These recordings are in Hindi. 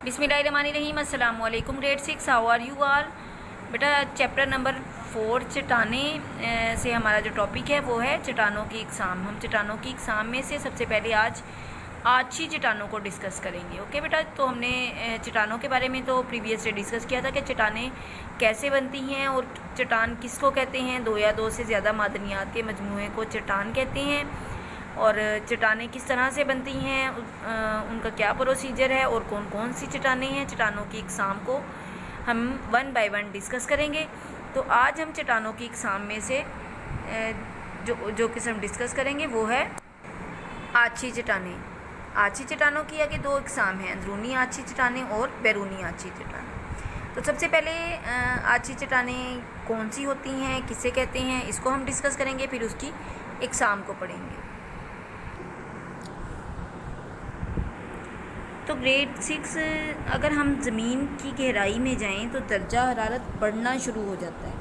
बिस्मिल्लाहिर्रहमानिर्रहीम। अस्सलाम वालेकुम grade 6, how are you all. बेटा चैप्टर नंबर 4 चट्टाने से हमारा जो टॉपिक है वो है चट्टानों की इकसाम। हम चट्टानों की इकसाम में से सबसे पहले आज आछी चट्टानों को डिस्कस करेंगे। ओके बेटा, तो हमने चट्टानों के बारे में तो प्रीवियस डे डिस्कस किया था कि चट्टानें कैसे बनती हैं और चट्टान किसको कहते हैं। दो या दो से ज़्यादा मादनियात के मजमूए को चट्टान कहते हैं। और चट्टानें किस तरह से बनती हैं, उनका क्या प्रोसीजर है और कौन कौन सी चट्टानें हैं। चट्टानों की इकसाम को हम वन बाय वन डिस्कस करेंगे। तो आज हम चट्टानों की इकसाम में से जो किस्म डिस्कस करेंगे वो है आछी चट्टानें। आछी चट्टानों की आगे दो इकसाम हैं, अंदरूनी आछी चट्टानें और बैरूनी आछी चट्टानें। तो सबसे पहले आछी चट्टानें कौन सी होती हैं, किसे कहते हैं, इसको हम डिस्कस करेंगे, फिर उसकी इकसाम को पढ़ेंगे। तो ग्रेड 6 अगर हम ज़मीन की गहराई में जाएं तो दर्जा हरारत बढ़ना शुरू हो जाता है।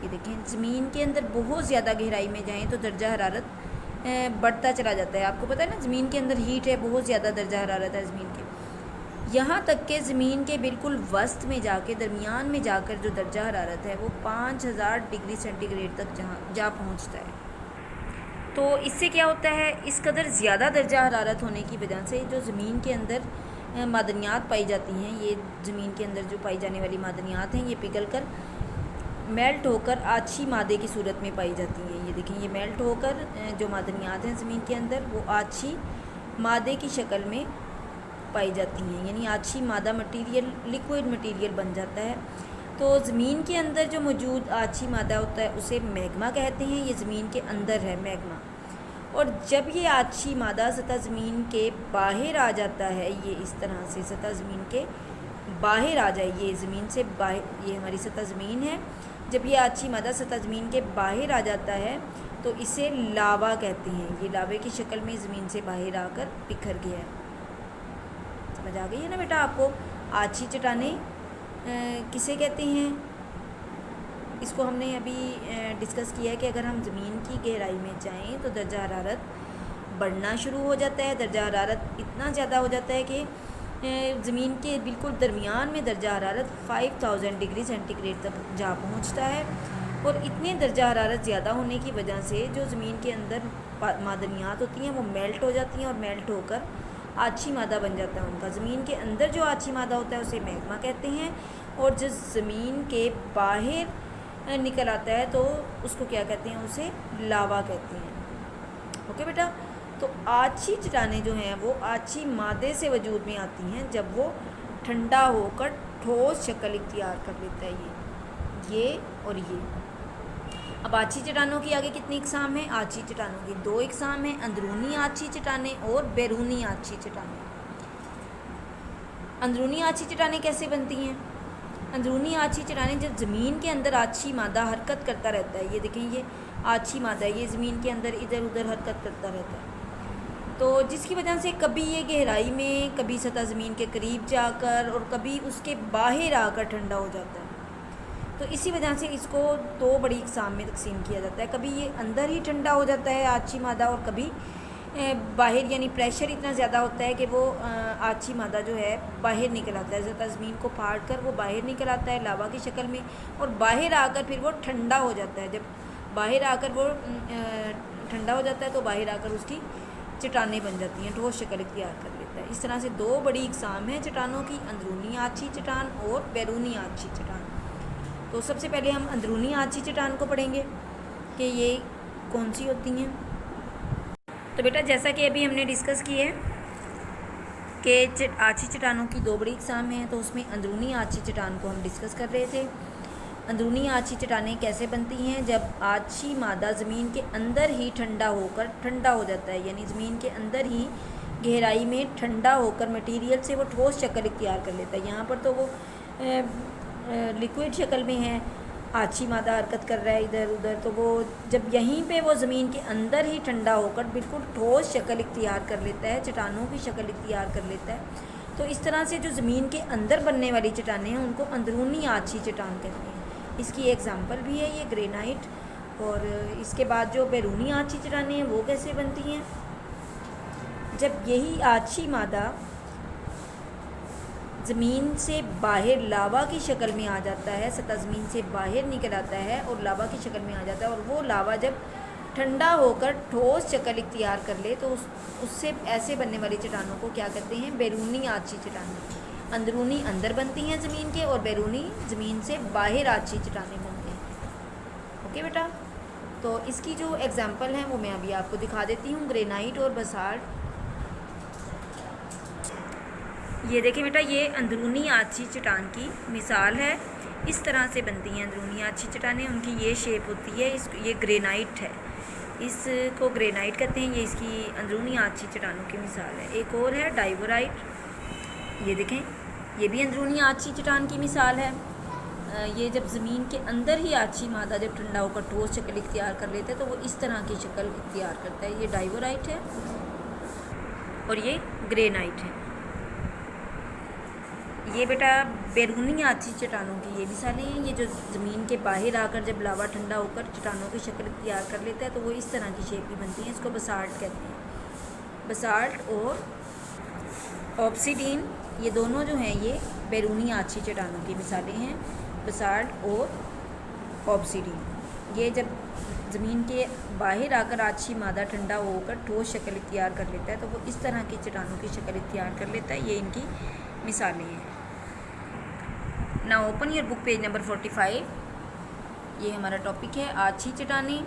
ये देखें, ज़मीन के अंदर बहुत ज़्यादा गहराई में जाएं तो दर्जा हरारत बढ़ता चला जाता है। आपको पता है ना, ज़मीन के अंदर हीट है, बहुत ज़्यादा दर्जा हरारत है ज़मीन के। यहाँ तक कि ज़मीन के बिल्कुल वस्त में जाके, दरमियान में जाकर जो दर्जा हरारत है वो 5000 डिग्री सेंटीग्रेड तक जा पहुँचता है। तो इससे क्या होता है, इस कदर ज़्यादा दर्जा हरारत होने की वजह से जो ज़मीन के अंदर मादनियात पाई जाती हैं, ये ज़मीन के अंदर जो पाई जाने वाली मादनियात हैं, ये पिघल कर मेल्ट होकर आछी मादे की सूरत में पाई जाती हैं। ये देखें, ये मेल्ट होकर जो मादनियात हैं ज़मीन के अंदर वो आछी मादे की शक्ल में पाई जाती हैं, यानी आछी मादा मटीरियल, लिक्विड मटीरियल बन जाता है। तो ज़मीन के अंदर जो मौजूद आछी मादा होता है उसे मैग्मा कहते हैं। ये ज़मीन के अंदर है मैग्मा। और जब ये आछी मादा सतह ज़मीन के बाहर आ जाता है, ये इस तरह से सतह ज़मीन के बाहर आ जाए, ये ज़मीन से बाहर, ये हमारी सतह ज़मीन है। जब ये आछी मादा सतह ज़मीन के बाहर आ जाता है तो इसे लावा कहते हैं। ये लावे की शक्ल में ज़मीन से बाहर आकर बिखर गया है। समझ आ गई है ना बेटा आपको। आछी चट्टानें किसे कहते हैं, इसको हमने अभी डिस्कस किया है कि अगर हम ज़मीन की गहराई में जाएं तो दर्जा हरारत बढ़ना शुरू हो जाता है। दर्जा हरारत इतना ज़्यादा हो जाता है कि ज़मीन के बिल्कुल दरमियान में दर्जा हरारत 5000 डिग्री सेंटीग्रेड तक जा पहुंचता है। और इतने दर्जा हरारत ज़्यादा होने की वजह से जो ज़मीन के अंदर मादनियात होती हैं वो मेल्ट हो जाती हैं और मेल्ट होकर आछी मादा बन जाता है उनका। ज़मीन के अंदर जो आछी मादा होता है उसे मैग्मा कहते हैं, और जो ज़मीन के बाहर निकल आता है तो उसको क्या कहते हैं, उसे लावा कहते हैं। ओके बेटा, तो आछी चट्टानें जो हैं वो आछी मादे से वजूद में आती हैं जब वो ठंडा होकर ठोस शक्ल इख्तियार कर लेता है। ये और ये। अब आछी चट्टानों की आगे कितनी इकसाम है, आछी चट्टानों की दो इकसाम है, अंदरूनी आछी चट्टानें और बैरूनी आछी चट्टानें। अंदरूनी आछी चट्टानें कैसे बनती हैं। अंदरूनी आछी चट्टानें जब ज़मीन के अंदर आछी मादा हरकत करता रहता है, ये देखें, ये आछी मादा है, ये ज़मीन के अंदर इधर उधर हरकत करता रहता है, तो जिसकी वजह से कभी ये गहराई में, कभी सतह ज़मीन के करीब जाकर और कभी उसके बाहर आकर ठंडा हो जाता है। तो इसी वजह से इसको दो बड़ी इकसाम में तकसीम किया जाता है। कभी ये अंदर ही ठंडा हो जाता है आछी मादा, और कभी बाहर, यानी प्रेशर इतना ज़्यादा होता है कि वो आछी मादा जो है बाहर निकल आता है, ज़्यादा ज़मीन को फाड़ कर वो बाहर निकल आता है लावा की शक्ल में, और बाहर आकर फिर वो ठंडा हो जाता है। जब बाहर आकर वो ठंडा हो जाता है तो बाहर आकर उसकी चट्टानें बन जाती हैं, ठोस शक्ल इख्तियार कर लेता है। इस तरह से दो बड़ी इकसाम हैं चट्टानों की, अंदरूनी आछी चट्टान और बैरूनी आछी चट्टान। तो सबसे पहले हम अंदरूनी आछी चट्टान को पढ़ेंगे कि ये कौन सी होती हैं। तो बेटा जैसा कि अभी हमने डिस्कस किया है कि आछी चट्टानों की दो बड़ी इकसाम हैं, तो उसमें अंदरूनी आछी चट्टान को हम डिस्कस कर रहे थे। अंदरूनी आछी चट्टानें कैसे बनती हैं, जब आछी मादा ज़मीन के अंदर ही ठंडा होकर ठंडा हो जाता है, यानी ज़मीन के अंदर ही गहराई में ठंडा होकर मटीरियल से वो ठोस शक्ल इख्तियार कर लेता है। यहाँ पर तो वो लिक्विड शक्ल में है, आछी मादा हरकत कर रहा है इधर उधर, तो वो जब यहीं पे वो ज़मीन के अंदर ही ठंडा होकर बिल्कुल ठोस शक्ल इख्तियार कर लेता है, चट्टानों की शक्ल इख्तियार कर लेता है। तो इस तरह से जो ज़मीन के अंदर बनने वाली चट्टानें हैं उनको अंदरूनी आछी चट्टान कहते हैं। इसकी एग्जांपल भी है ये ग्रेनाइट। और इसके बाद जो बैरूनी आछी चट्टानें हैं वो कैसे बनती हैं, जब यही आछी मादा ज़मीन से बाहर लावा की शक्ल में आ जाता है, सतह ज़मीन से बाहर निकल आता है और लावा की शक्ल में आ जाता है, और वो लावा जब ठंडा होकर ठोस शक्ल इख्तियार कर ले तो उससे ऐसे बनने वाली चट्टानों को क्या कहते हैं? बैरूनी आछी चट्टानें। अंदरूनी अंदर बनती हैं ज़मीन के, और बैरूनी ज़मीन से बाहर आछी चट्टानें बनती हैं। ओके बेटा, तो इसकी जो एग्ज़ाम्पल हैं वो मैं अभी आपको दिखा देती हूँ। ग्रेनाइट और बसाल्ट। ये देखिए बेटा, ये अंदरूनी आछी चट्टान की मिसाल है। इस तरह से बनती हैं अंदरूनी आछी चट्टानें, उनकी ये शेप होती है। ये ग्रेनाइट है, इसको ग्रेनाइट कहते हैं। ये इसकी अंदरूनी आछी चट्टानों की मिसाल है। एक और है डाइवोराइट। ये देखें, ये भी अंदरूनी आछी चट्टान की मिसाल है। ये जब ज़मीन के अंदर ही आछी मादा जब ठंडा होकर ठोस शक्ल इख्तियार कर लेते हैं तो वो इस तरह की शक्ल इख्तियार करता है। ये डाइवोराइट है और ये ग्रेनाइट है। ये बेटा बैरूनी आछी चट्टानों की ये मिसालें हैं। ये जो ज़मीन के बाहर आकर जब लावा ठंडा होकर चट्टानों की शक्ल इख्तियार कर लेता है तो वो इस तरह की शेप की बनती है। इसको बसाल्ट कहते हैं। बसाल्ट और ऑब्सीडीन, ये दोनों जो हैं ये बैरूनी आछी चट्टानों की मिसालें हैं। बसाल्ट और ऑब्सीडीन, ये जब ज़मीन के बाहर आकर आछी मादा ठंडा होकर ठोस शक्ल इख्तियार कर लेता है तो वो इस तरह की चट्टानों की शक्ल इख्तियार कर लेता है। ये इनकी मिसालें हैं। Now open your book page number 45। ये हमारा टॉपिक है आछी चट्टानें।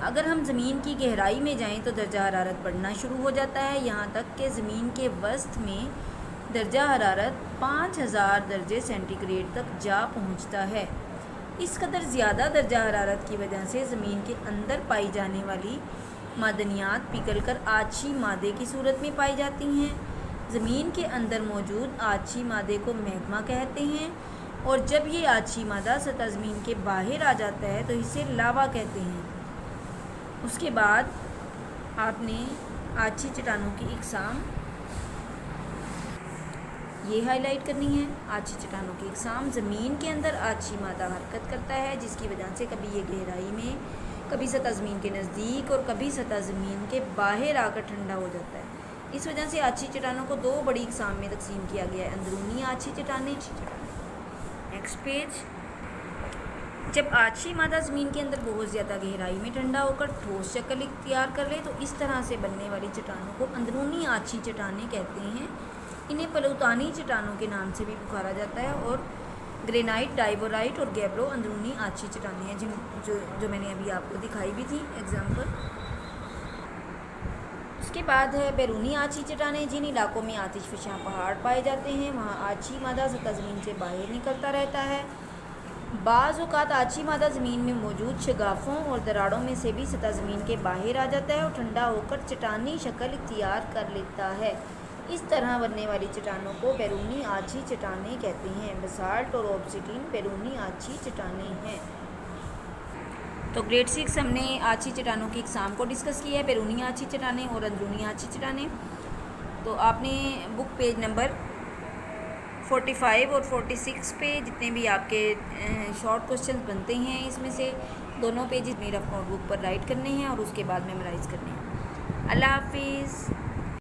अगर हम ज़मीन की गहराई में जाएं तो दर्जा हरारत बढ़ना शुरू हो जाता है, यहाँ तक कि ज़मीन के वस्त में दर्जा हरारत 5000 दर्जे सेंटीग्रेड तक जा पहुँचता है। इस कदर ज़्यादा दर्जा हरारत की वजह से ज़मीन के अंदर पाई जाने वाली मादनियात पिघलकर आछी मादे की सूरत में पाई जाती हैं। ज़मीन के अंदर मौजूद आछी मादे को मैग्मा कहते हैं, और जब ये आछी मादा सतह ज़मीन के बाहर आ जाता है तो इसे लावा कहते हैं। उसके बाद आपने आछी चट्टानों की इकसाम ये हाईलाइट करनी है। आछी चट्टानों की इकसाम, ज़मीन के अंदर आछी मादा हरकत करता है जिसकी वजह से कभी ये गहराई में, कभी सतह ज़मीन के नज़दीक और कभी सतह ज़मीन के बाहर आकर ठंडा हो जाता है। इस वजह से आछी चट्टानों को दो बड़ी इकसाम में तकसीम किया गया है, अंदरूनी आछी चट्टानें। Next page. जब आछी मादा ज़मीन के अंदर बहुत ज़्यादा गहराई में ठंडा होकर ठोस शक्ल इख्तियार कर ले तो इस तरह से बनने वाली चट्टानों को अंदरूनी आछी चट्टानें कहते हैं। इन्हें पलूतानी चट्टानों के नाम से भी पुकारा जाता है। और ग्रेनाइट, डाइवोराइट और गैब्रो अंदरूनी आछी चट्टानें हैं जो मैंने अभी आपको दिखाई भी थी एग्जाम्पल। उसके बाद है बैरूनी आछी चट्टानें। जिन इलाकों में आतिशफशां पहाड़ पाए जाते हैं वहाँ आछी मादा सतह ज़मीन से बाहर निकलता रहता है। बाज़ औक़ात आछी मादा ज़मीन में मौजूद शगाफ़ों और दरारों में से भी सतह ज़मीन के बाहर आ जाता है और ठंडा होकर चट्टानी शक्ल इख्तियार कर लेता है। इस तरह बनने वाली चट्टानों को बैरूनी आछी चट्टानें कहते हैं। बसाल्ट और ऑब्सीडीन बैरूनी आछी चट्टानें हैं। तो ग्रेड 6 हमने आछी चट्टानों की इकसाम को डिस्कस किया है, बैरूनी आछी चट्टानें और अंदरूनी आछी चट्टानें। तो आपने बुक पेज नंबर 45 और 46 पे जितने भी आपके शॉर्ट क्वेश्चन बनते हैं इसमें से दोनों पेजेस मेरा नोटबुक पर राइट करने हैं और उसके बाद मेमोराइज़ करने हैं। अल्लाह हाफिज़।